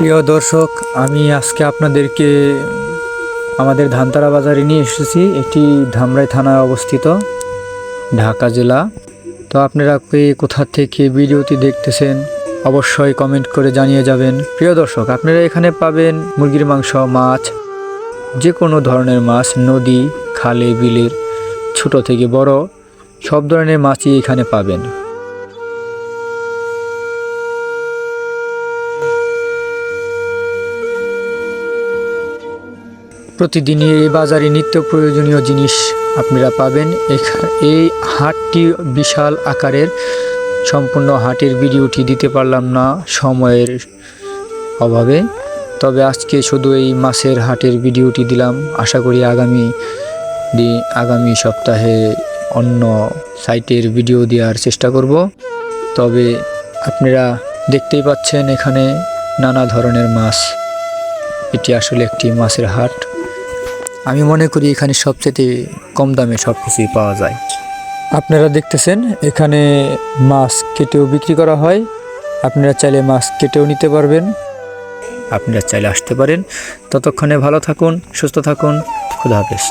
প্রিয় দর্শক, আমি আজকে আপনাদেরকে আমাদের ধানতলা বাজারে নিয়ে এসেছি। এটি ধামরাই থানায় অবস্থিত, ঢাকা জেলা। তো আপনারা কোথা থেকে ভিডিওটি দেখতেছেন অবশ্যই কমেন্ট করে জানিয়ে যাবেন। প্রিয় দর্শক, আপনারা এখানে পাবেন মুরগির মাংস, মাছ, যে কোনো ধরনের মাছ, নদী, খালে, বিলের ছোট থেকে বড় সব ধরনের মাছই এখানে পাবেন। প্রতিদিনই এই বাজারে নিত্য প্রয়োজনীয় জিনিস আপনারা পাবেন। এই হাটটি বিশাল আকারের। সম্পূর্ণ হাটের ভিডিওটি দিতে পারলাম না সময়ের অভাবে, তবে আজকে শুধু এই মাছের হাটের ভিডিওটি দিলাম। আশা করি আগামী সপ্তাহে অন্য সাইটের ভিডিও দেওয়ার চেষ্টা করব। তবে আপনারা দেখতেই পাচ্ছেন এখানে নানা ধরনের মাছ। এটি আসলে একটি মাছের হাট। আমি মনে করি এখানে সবচেয়ে কম দামে সব কিছুই পাওয়া যায়। আপনারা দেখতেছেন এখানে মাছ কেটেও বিক্রি করা হয়। আপনারা চাইলে মাছ কেটেও নিতে পারবেন, আপনারা চাইলে আসতে পারেন। ততক্ষণে ভালো থাকুন, সুস্থ থাকুন। খোদা হাফেজ।